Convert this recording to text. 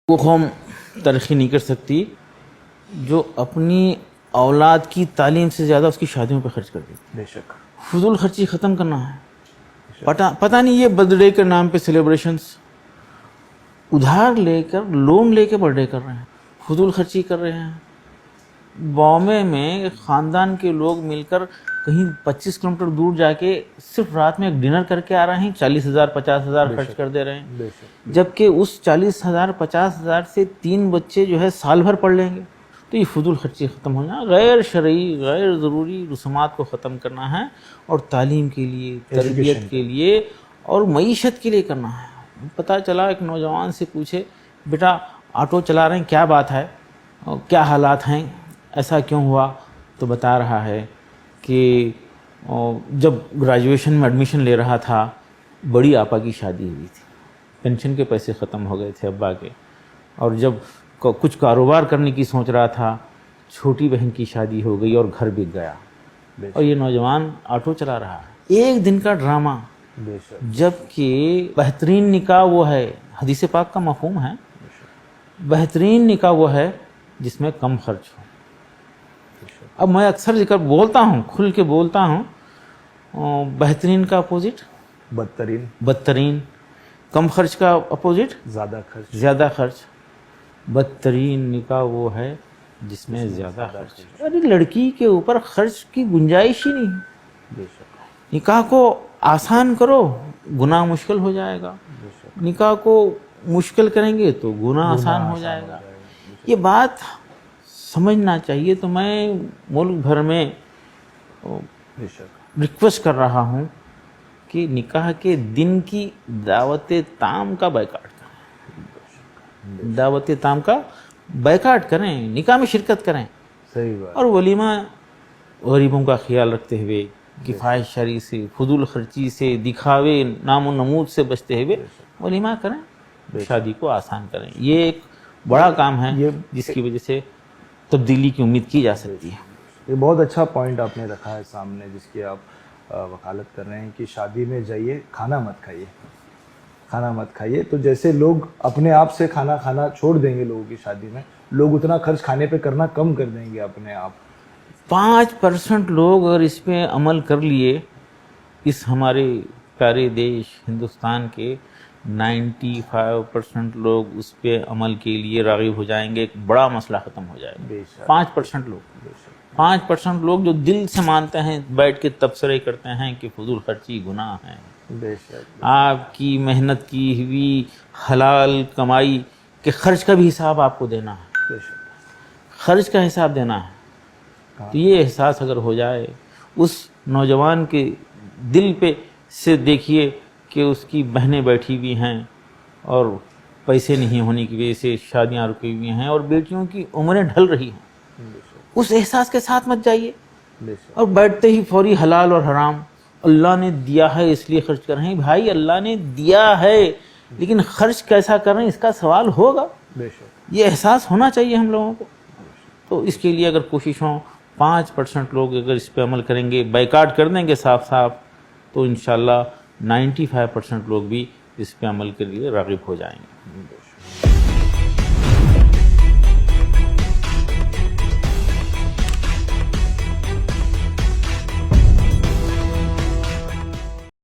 وہ قوم ترقی نہیں کر سکتی جو اپنی اولاد کی تعلیم سے زیادہ اس کی شادیوں پہ خرچ کر دیتی. بے شک. فضول خرچی ختم کرنا ہے. پتہ نہیں یہ برتھ ڈے کے نام پہ سیلیبریشنز ادھار لے کر لون لے کے برتھ ڈے کر رہے ہیں, فضول خرچی کر رہے ہیں. بامبے میں خاندان کے لوگ مل کر کہیں 25 کلومیٹر دور جا کے صرف رات میں ایک ڈنر کر کے آ رہے ہیں, 40,000 50,000 خرچ کر دے رہے ہیں, بے شک. جبکہ اس 40,000 50,000 سے 3 بچے جو ہے سال بھر پڑھ لیں گے. تو یہ فضول خرچی ختم ہونا, غیر شرعی غیر ضروری رسومات کو ختم کرنا ہے اور تعلیم کے لیے, تربیت کے لیے اور معیشت کے لیے کرنا ہے. پتہ چلا ایک نوجوان سے پوچھے, بیٹا آٹو چلا رہے ہیں, کیا بات ہے, کیا حالات ہیں, ایسا کیوں ہوا؟ تو بتا رہا ہے کہ جب گریجویشن میں ایڈمیشن لے رہا تھا بڑی آپا کی شادی ہوئی تھی, پینشن کے پیسے ختم ہو گئے تھے ابا کے, اور جب کچھ کاروبار کرنے کی سوچ رہا تھا چھوٹی بہن کی شادی ہو گئی اور گھر بک گیا, اور یہ نوجوان آٹو چلا رہا ہے. ایک دن کا ڈرامہ, جبکہ بہترین نکاح وہ ہے, حدیث پاک کا مفہوم ہے, بہترین نکاح وہ ہے جس میں کم خرچ ہو. اب میں اکثر ذکر بولتا ہوں, کھل کے بولتا ہوں, بہترین کا اپوزٹ بدترین, کم خرچ کا اپوزٹ زیادہ خرچ. بدترین نکاح وہ ہے جس میں زیادہ خرچ. ارے لڑکی کے اوپر خرچ کی گنجائش ہی نہیں. نکاح کو آسان کرو, گناہ مشکل ہو جائے گا. نکاح کو مشکل کریں گے تو گناہ آسان ہو جائے گا. یہ بات سمجھنا چاہیے. تو میں ملک بھر میں ریکویسٹ کر رہا ہوں کہ نکاح کے دن کی دعوت تام کا بائیکاٹ کریں, دعوت تام کا بائیکاٹ کریں, نکاح میں شرکت کریں. صحیح بات. اور ولیمہ غریبوں کا خیال رکھتے ہوئے, کفایت شرعی سے, فضول خرچی سے, دکھاوے نام و نمود سے بچتے ہوئے ولیمہ کریں, شادی کو آسان کریں. یہ ایک بڑا کام ہے جس کی وجہ سے تبدیلی کی امید کی جا سکتی ہے. یہ بہت اچھا پوائنٹ آپ نے رکھا ہے سامنے, جس کی آپ وکالت کر رہے ہیں کہ شادی میں جائیے, کھانا مت کھائیے. تو جیسے لوگ اپنے آپ سے کھانا کھانا چھوڑ دیں گے لوگوں کی شادی میں, لوگ اتنا خرچ کھانے پہ کرنا کم کر دیں گے اپنے آپ. 5% لوگ اگر اس پہ عمل کر لیے, اس ہمارے پیارے دیش ہندوستان کے 95% لوگ اس پہ عمل کے لیے راغب ہو جائیں گے, ایک بڑا مسئلہ ختم ہو جائے گا. 5% لوگ جو دل سے مانتے ہیں, بیٹھ کے تبصرے کرتے ہیں کہ فضول خرچی گناہ ہے. آپ کی محنت کی ہوئی حلال کمائی کے خرچ کا بھی حساب آپ کو دینا ہے, خرچ کا حساب دینا ہے. تو یہ احساس اگر ہو جائے اس نوجوان کے دل پہ سے, دیکھیے کہ اس کی بہنیں بیٹھی ہوئی ہیں اور پیسے نہیں ہونے کی وجہ سے شادیاں رکی ہوئی ہیں اور بیٹیوں کی عمریں ڈھل رہی ہیں, اس احساس کے ساتھ مت جائیے اور بیٹھتے ہی فوری حلال اور حرام, اللہ نے دیا ہے اس لیے خرچ کر رہے ہیں. بھائی اللہ نے دیا ہے لیکن خرچ کیسا کر رہے ہیں اس کا سوال ہوگا. یہ احساس ہونا چاہیے ہم لوگوں کو. تو اس کے لیے اگر کوشش ہوں, 5% لوگ اگر اس پہ عمل کریں گے, بائیکاٹ کر دیں گے صاف, تو انشاءاللہ 95% لوگ بھی اس پہ عمل کے لیے راغب ہو جائیں گے.